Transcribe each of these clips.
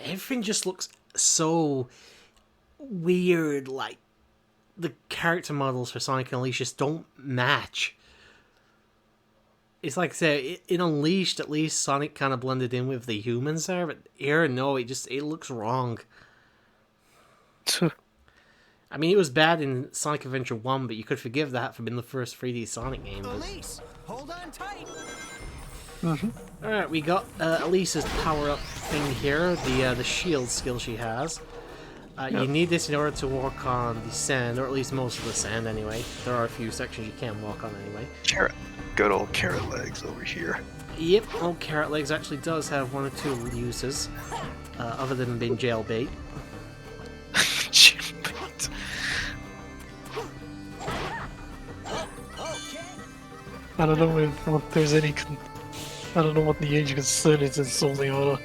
everything just looks so weird. Like, the character models for Sonic and Unleashed just don't match. It's like I said, in Unleashed, at least Sonic kind of blended in with the humans there, but here, no, it looks wrong. I mean, it was bad in Sonic Adventure 1, but you could forgive that for being the first 3D Sonic game. Elise, hold on tight. Alright, we got Elise's power-up thing here, the shield skill she has. You need this in order to walk on the sand, or at least most of the sand anyway. There are a few sections you can walk on anyway. Good old carrot legs over here. Yep, old carrot legs actually does have one or two uses, other than being jailbait. Jailbait. I don't know if there's any. I don't know what the age consent is in Soliana.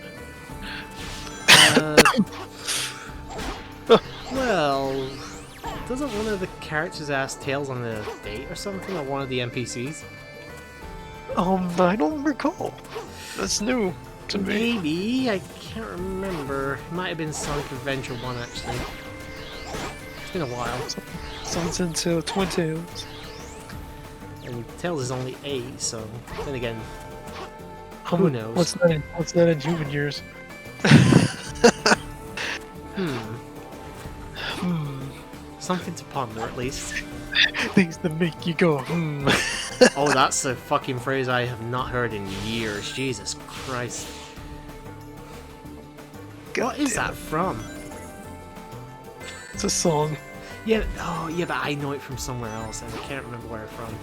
Well, doesn't one of the characters ask Tails on a date or something, or one of the NPCs? I don't recall. That's new to me. Maybe, I can't remember. It might have been Sonic Adventure 1 actually. It's been a while. Sounds into Twin Tails. And Tails is only 8, so then again, who knows? What's that in human years? Something to ponder, at least. Things that make you go, Oh, that's a fucking phrase I have not heard in years. Jesus Christ. What is that from? It's a song. Yeah, oh yeah, but I know it from somewhere else, and I can't remember where it's from.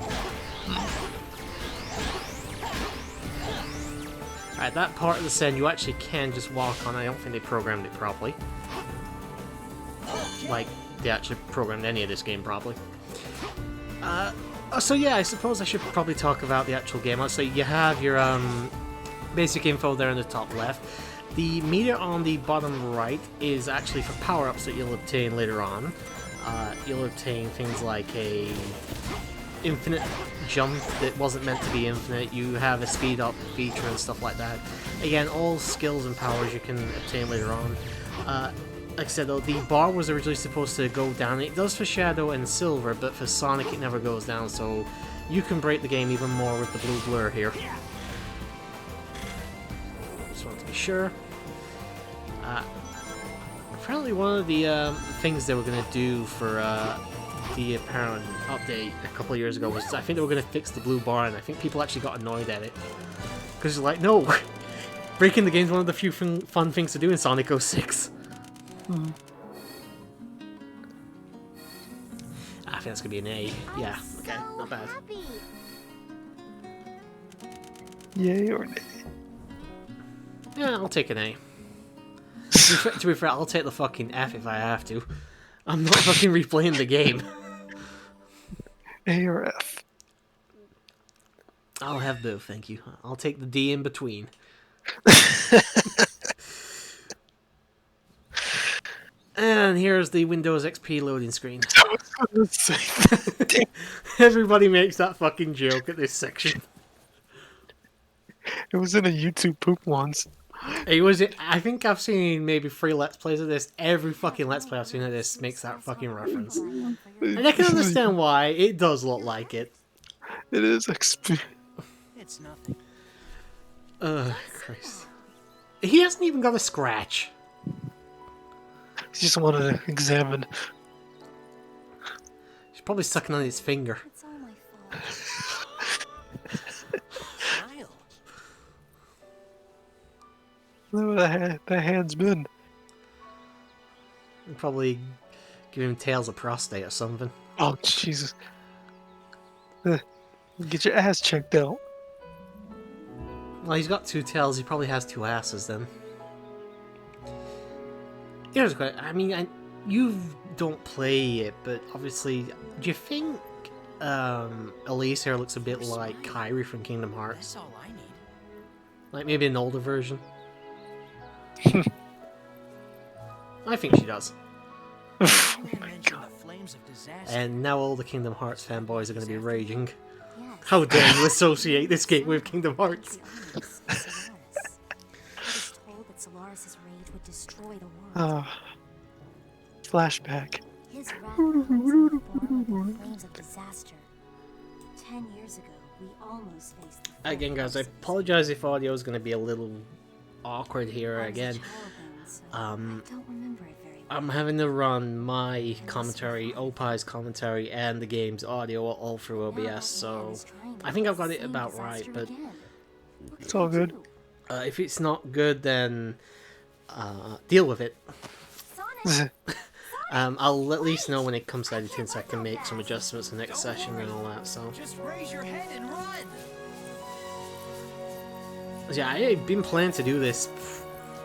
Alright, that part of the sand you actually can just walk on. I don't think they programmed it properly. Like, they actually programmed any of this game properly. So yeah, I suppose I should probably talk about the actual game. So you have your basic info there in the top left. The meter on the bottom right is actually for power-ups that you'll obtain later on. You'll obtain things like a infinite jump that wasn't meant to be infinite. You have a speed up feature and stuff like that. Again, all skills and powers you can obtain later on. Like I said though, the bar was originally supposed to go down. It does for Shadow and Silver, but for Sonic it never goes down, so you can break the game even more with the blue blur here. Just want to be sure. Apparently one of the things they were going to do for the apparent update a couple of years ago was, I think they were going to fix the blue bar, and I think people actually got annoyed at it. Because they're like, no! Breaking the game is one of the few fun things to do in Sonic 06. I think that's going to be an A. Yeah, okay, not bad. Yay or nay? Yeah, I'll take an A. To be fair, I'll take the fucking F if I have to. I'm not fucking replaying the game. A or F? I'll have both, thank you. I'll take the D in between. And here's the Windows XP loading screen. Everybody makes that fucking joke at this section. It was in a YouTube poop once. It was. I think I've seen maybe 3 Let's Plays of this. Every fucking Let's Play I've seen of this makes that fucking reference. And I can understand why. It does look like it. It is XP. It's nothing. Christ. He hasn't even got a scratch. He just wanted to examine. He's probably sucking on his finger. It's all my fault. Kyle. Look where that hand's been. Probably give him Tails a prostate or something. Oh, Jesus. Get your ass checked out. Well, he's got 2 tails. He probably has 2 asses then. Here's a question. I mean, you don't play it, but obviously, do you think Elise here looks a bit like Kairi from Kingdom Hearts? That's all I need. Like maybe an older version? I think she does. Oh my god. And now all the Kingdom Hearts fanboys are going to be raging. How dare you associate this game with Kingdom Hearts? I was told that Solaris' rage would would destroy the world. Flashback. His wrath rose in the form of the flames of disaster. 10 years ago, we almost faced the full Again, guys, I force of his apologize if audio is going to be a little awkward here I was a again. child then, so I don't remember it very well. I'm having to run my commentary, Opie's commentary, and the game's audio all through OBS, so I think I've got it about right, but It's all good. if it's not good, then deal with it. Sonic! I'll at least know when it comes to editing so I can make some adjustments in the next session and all that, so... Just raise your head and run. Yeah, I've been planning to do this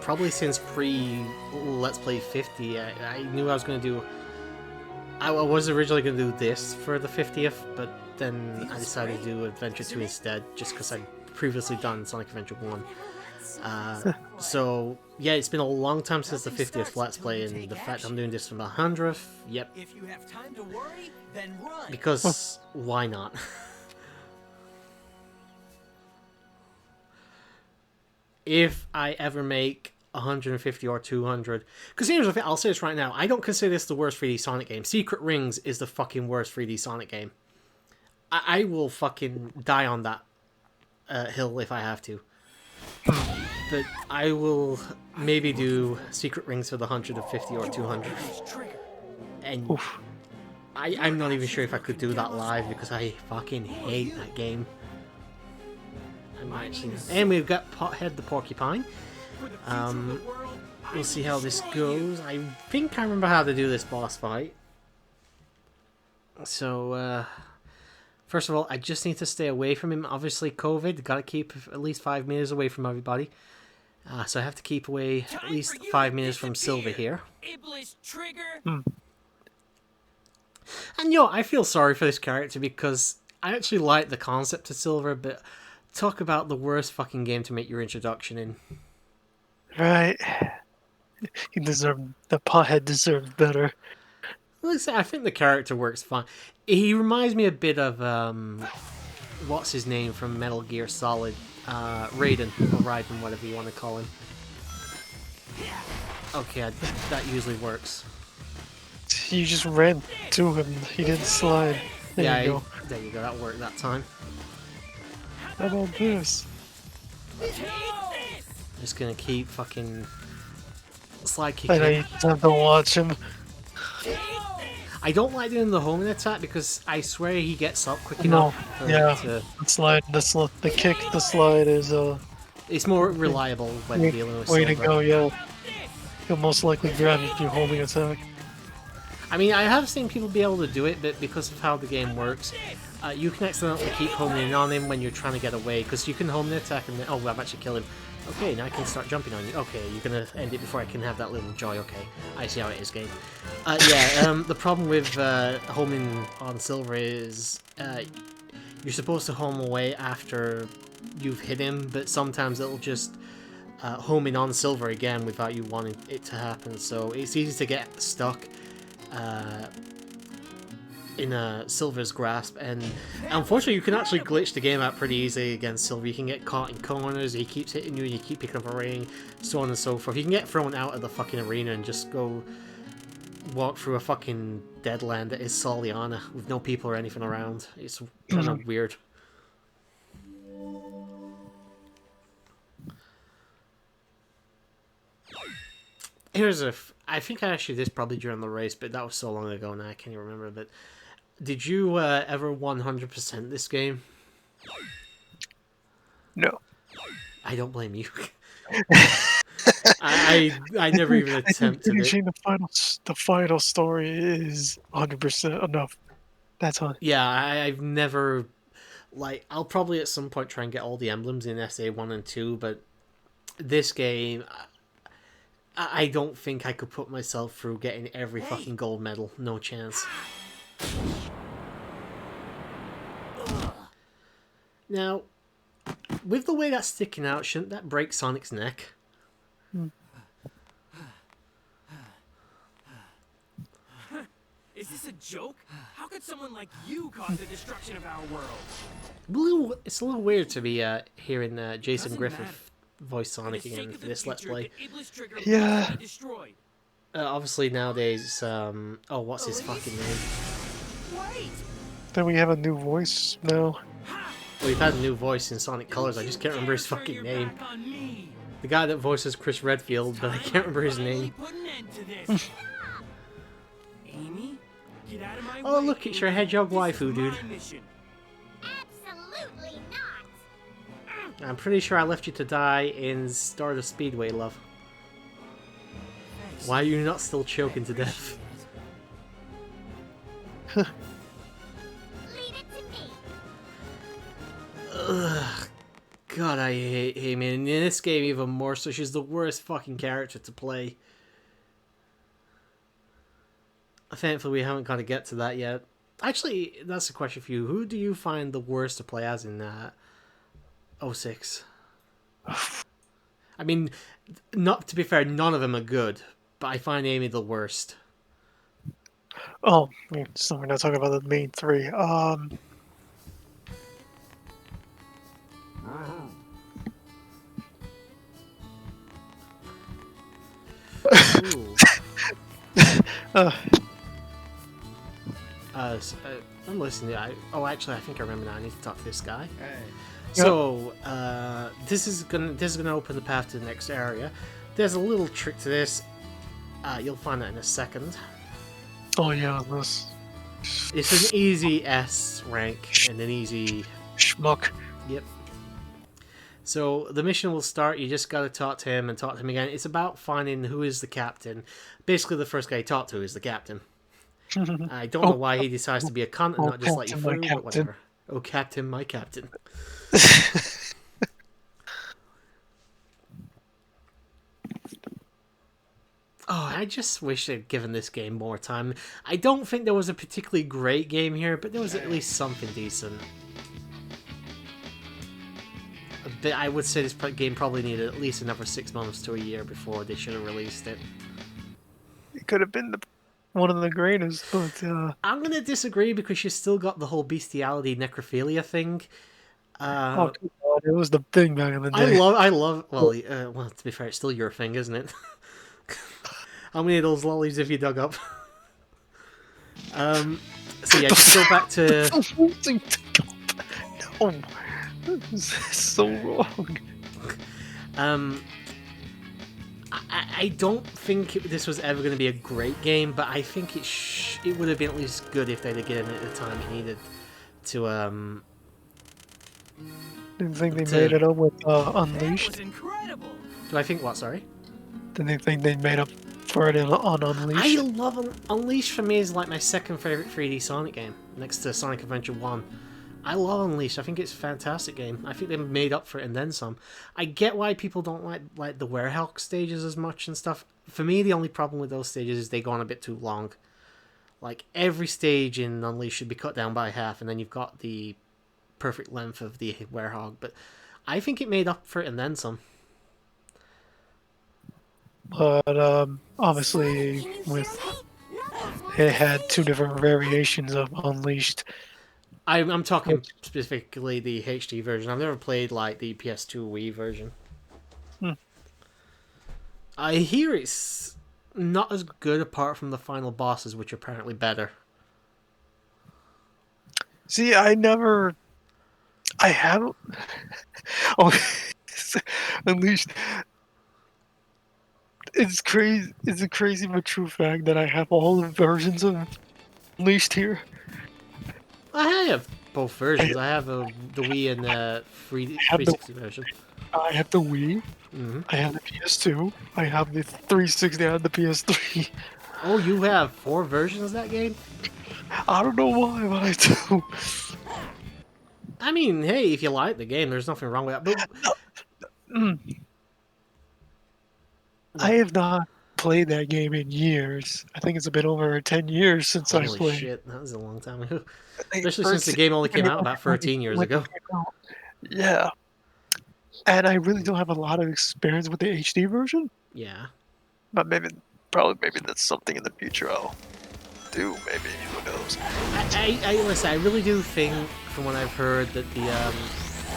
probably since pre-Let's Play 50. I knew I was going to do... I was originally going to do this for the 50th, but then I decided to do Adventure 2 instead, just because I'd previously done Sonic Adventure 1. So, yeah, it's been a long time since the 50th Let's Play, and the fact I'm doing this for the 100th, yep. If you have time to worry, then run. Because, why not? If I ever make 150 or 200... Because here's the thing, I'll say this right now, I don't consider this the worst 3D Sonic game. Secret Rings is the fucking worst 3D Sonic game. I will fucking die on that hill if I have to. But I will maybe do Secret Rings for the 150 or 200. And I'm not even sure if I could do that live because I fucking hate that game. And we've got Pothead the Porcupine. We'll see how this goes. I think I remember how to do this boss fight. So, first of all, I just need to stay away from him. Obviously, COVID, gotta keep at least 5 meters away from everybody. So I have to keep away at least 5 meters from Silver here. And I feel sorry for this character because I actually like the concept of Silver, but talk about the worst fucking game to make your introduction in. Right. He deserved... The pothead deserved better. I think the character works fine. He reminds me a bit of, what's his name from Metal Gear Solid? Raiden, or Raiden, whatever you want to call him. Okay, that usually works. You just ran to him. He didn't slide. There you go. There you go, that worked that time. How about this? Just gonna keep fucking slide I know kicking. you have to watch him. I don't like doing the homing attack because I swear he gets up quick No, enough. yeah. To, The slide, the kick, the slide is it's more reliable when dealing with way to Silver. go. Yeah, he'll most likely grab you if you're holding attack. I mean, I have seen people be able to do it, but because of how the game works, you can accidentally keep homing in on him when you're trying to get away, because you can home the attack and then, oh, I've actually killed him. Okay, now I can start jumping on you. Okay, you're gonna end it before I can have that little joy. Okay, I see how it is, game. The problem with homing on Silver is you're supposed to home away after you've hit him, but sometimes it'll just home in on Silver again without you wanting it to happen, so it's easy to get stuck in Silver's grasp, and unfortunately you can actually glitch the game out pretty easily against Silver. You can get caught in corners, he keeps hitting you, you keep picking up a ring, so on and so forth. You can get thrown out of the fucking arena and just go walk through a fucking dead land that is Soliana with no people or anything around. It's kind of weird. I think I actually did this probably during the race, but that was so long ago now I can't even remember. But did you ever 100% this game? No. I don't blame you. I never even attempted it. Finishing the final story is 100% enough. That's on. Yeah, I've never, like, I'll probably at some point try and get all the emblems in SA 1 and 2, but this game, I don't think I could put myself through getting every fucking gold medal. No chance. Now, with the way that's sticking out, shouldn't that break Sonic's neck? Is this a joke? How could someone like you cause the destruction of our world? It's a little weird to be hearing Jason Doesn't Griffith voice Sonic again for this Let's Play. Yeah. Obviously nowadays, oh, what's his fucking name? Wait! Then we have a new voice now. Well, we've had a new voice in Sonic Colors. I just can't remember his fucking name. The guy that voices Chris Redfield, but I can't remember his name. Amy, get out of my Oh, way, look, it's your Amy. Hedgehog This is waifu, dude. my mission. Absolutely not. I'm pretty sure I left you to die in Stardust Speedway, love. Why are you not still choking to death? Leave it to me. Ugh. God, I hate Amy. And in this game even more so. She's the worst fucking character to play. Thankfully, we haven't got to get to that yet. Actually, that's a question for you. Who do you find the worst to play as in 06? I mean, not to be fair, none of them are good, but I find Amy the worst. Oh, so we're not talking about the main three. Ooh. I'm listening. Oh, actually, I think I remember now. I need to talk to this guy. So, this is gonna open the path to the next area. There's a little trick to this. You'll find out in a second. Oh yeah, this It's an easy S rank and an easy. schmuck. Yep. So the mission will start. You just gotta talk to him and talk to him again. It's about finding who is the captain. Basically, the first guy you talk to is the captain. I don't know why he decides to be a cunt and not just let you Captain, my through, but captain. whatever. Oh, captain, my captain. Oh, I just wish they'd given this game more time. I don't think there was a particularly great game here, but there was at least something decent. But I would say this game probably needed at least another 6 months to a year before they should have released it. It could have been one of the greatest, but I'm gonna disagree because you still got the whole bestiality necrophilia thing. oh god, it was the thing back in the day. I love. Well, to be fair, it's still your thing, isn't it? How many of those lollies have you dug up? So yeah, just go back to. No, this is so wrong. I don't think this was ever going to be a great game, but I think it would have been at least good if they'd have given it the time it needed to Didn't think they made it up with That Unleashed. was incredible. Do I think what? Sorry. Didn't they think they made up for it on Unleashed? I love Unleashed. For me, is like my second favorite 3D Sonic game, next to Sonic Adventure 1. I love Unleashed. I think it's a fantastic game. I think they made up for it and then some. I get why people don't like the Werehog stages as much and stuff. For me, the only problem with those stages is they go on a bit too long. Like, every stage in Unleashed should be cut down by half, and then you've got the perfect length of the Werehog. But I think it made up for it and then some. But obviously, it had two different variations of Unleashed. I'm talking specifically the HD version. I've never played like the PS2 Wii version. I hear it's not as good apart from the final bosses, which are apparently better. See, I haven't. Oh, Unleashed. It's crazy. It's a crazy but true fact that I have all the versions of Unleashed here. I have both versions. I have the Wii and the 360 version. I have the Wii. Mm-hmm. I have the PS2. I have the 360. I have the PS3. Oh, you have 4 versions of that game? I don't know why, but I do. I mean, hey, if you like the game, there's nothing wrong with that. But I have not played that game in years. I think it's been over 10 years since I holy played. shit, that was a long time ago. I think Especially since the game only came out about 13 years when it ago. came out. Yeah. And I really don't have a lot of experience with the HD version. Yeah. But maybe that's something in the future I'll do. Maybe, who knows? Listen, I really do think, from what I've heard, that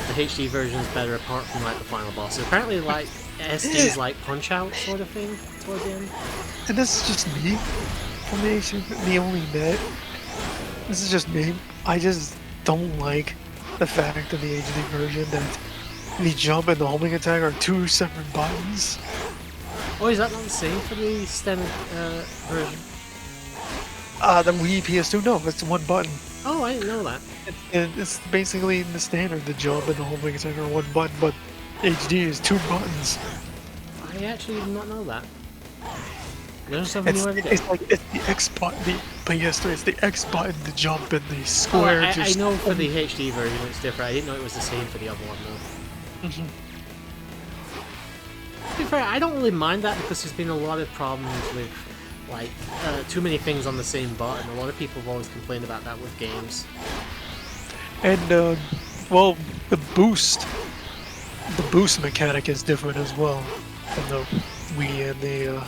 the HD version is better apart from like the final bosses. Apparently, like SD's like Punch Out sort of thing towards the end. And this is just me. From the only net. This is just me. I just don't like the fact of the HD version that the jump and the homing attack are two separate buttons. Oh, is that not the same for the standard version? The Wii PS2, no, it's one button. Oh, I didn't know that. It's basically in the standard, the jump and the homing attack are one button, but HD is two buttons. I actually did not know that. There's something new every day. It's like it's the X button, the PS3, it's the X button to jump and the square I to... know for the HD version it's different. I didn't know it was the same for the other one though. Mhm. To be fair, I don't really mind that because there's been a lot of problems with like too many things on the same button. A lot of people have always complained about that with games. And, well, the boost mechanic is different as well from the Wii and the,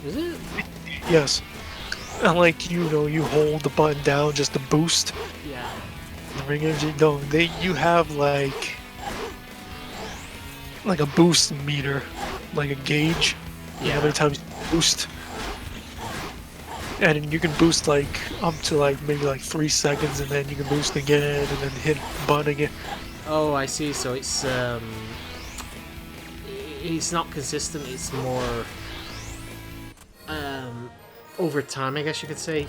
Is it? yes. And like, you know, you hold the button down just to boost Yeah. the ring energy. No, you have like a boost meter, like a gauge. You know how many times you boost. And you can boost like up to like maybe like 3 seconds, and then you can boost again, and then hit button again. Oh, I see. So it's not consistent. It's more over time, I guess you could say.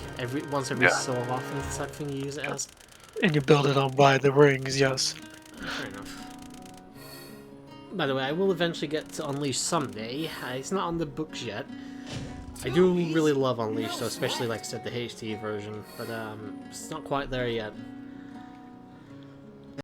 Once every so often, type thing you use it as. And you build it up by the rings, yes. Fair enough. By the way, I will eventually get to Unleashed someday. It's not on the books yet. I do really love Unleashed, though, especially like I said, the HD version, but it's not quite there yet.